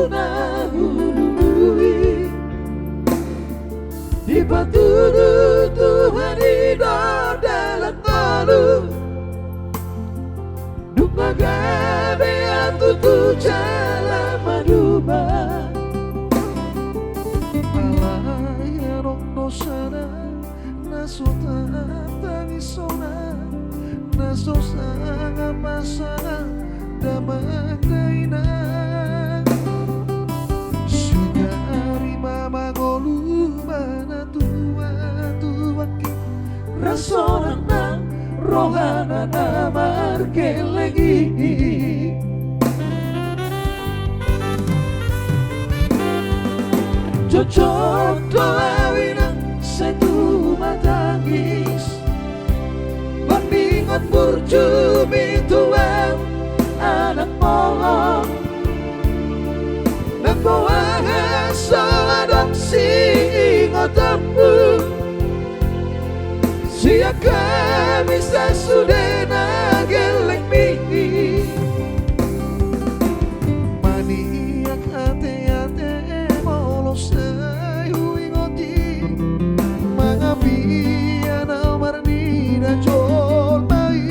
na hulului di patudu Tuhan hidup dalam malu Dupa gabe atu tu jalan maduba Malaya rong dosana Nasota tangisona Nasosa ngapasana Damagdaina Sugari mama golu Mana tua-tuaki Rasonan na rohana na markelegi Cocok doawina setu matangis Bandingan burjumi tuang anak pohon Nagbawahan sa adopsi ingotampu Siya kami sa sudena geleng mi Maniak ate-ate molos sa'yo ingoti Mga biya na marni na jol mai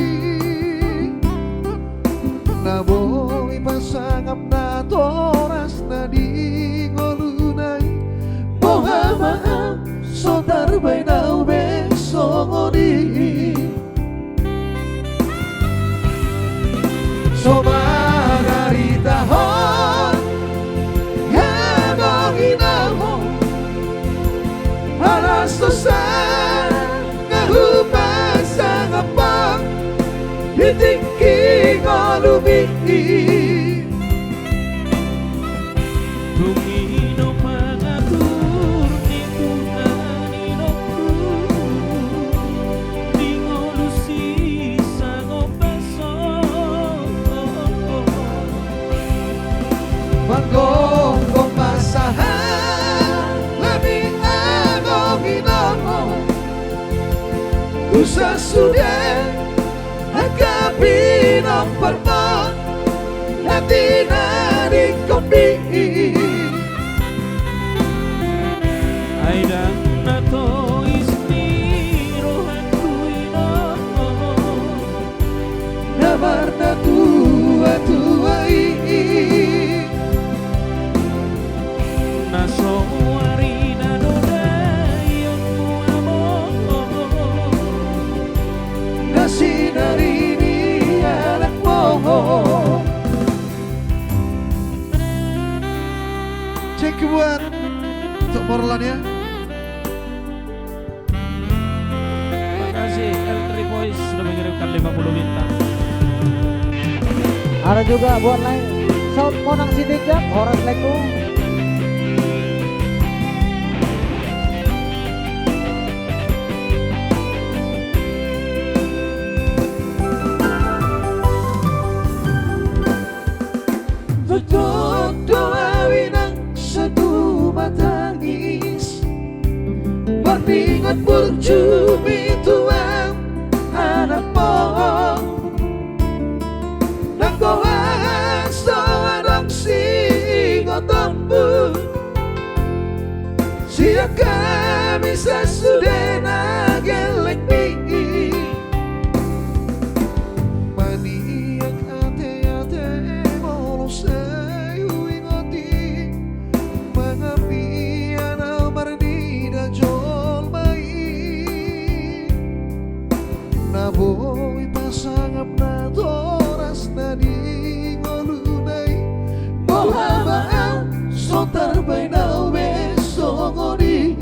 Naboy pasangap na toras na di ngolunay Mohamaam so tarbay na ube songodi So margarita hon Habang inahon Alas to sa Ngahupan sa ngapang Hitingki ngolumi Tumino pangatur ni Tuhan hidupku Di ngolusi sa ngopaso Manggong pasahan Lebih agong inahon Kusa sudah Hagapi ng parmon Hati na di kopi Ay dan na to istirohan kuino Namar na tua-tuai Nasowari na dodayong muamon Nasinari ni anak mo Cek buat untuk Morlan ya. Terima kasih L3 Boys sudah mengirimkan 50 bintang. Ada juga buat lain South Monang Sidik Horas Leku Tutup doa winang satu matangis Bandingan burjumi tuang anak pohon Nagbawahan sa adang singotambu Siya kami sa sudena geleng mi Maniak ate-ate molos sa'yo ingoti Mga biya na marni na jol mai Naboy pasangap na toras na di ngolunay Mohamaam so tarbay na ube songodi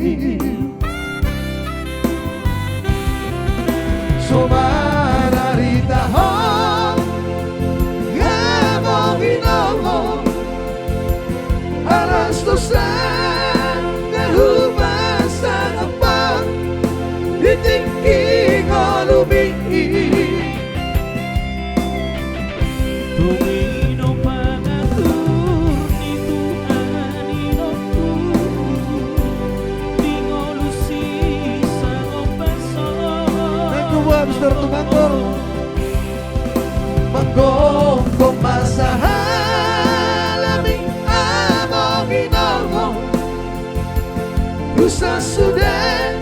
Usah sudah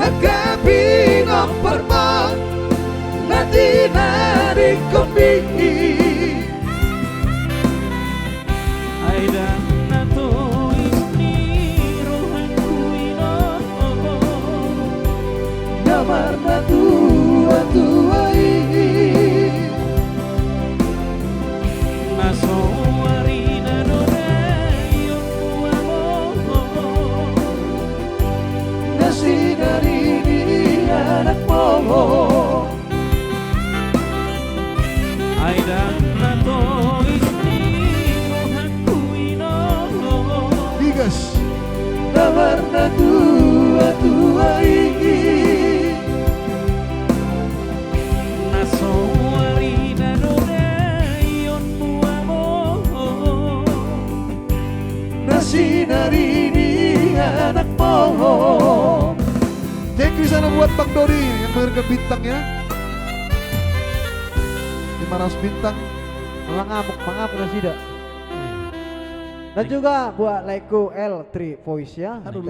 hagapi nompermo nanti narik kopi Aida nato isni rohanku ino Nyamar na tua-tuai Naso arina dore yonku amo Nasi dari ini anak moho Aida nato isni rohanku ino Digas Nyamar na tua-tuai Naso arina dore yonku amo Nasi dari ini anak moho. Thank you sana buat Bang Dori yang memberikan bintangnya 500 bintang. Mengamuk Rasida. Dan juga buat Leko L3 Voice ya.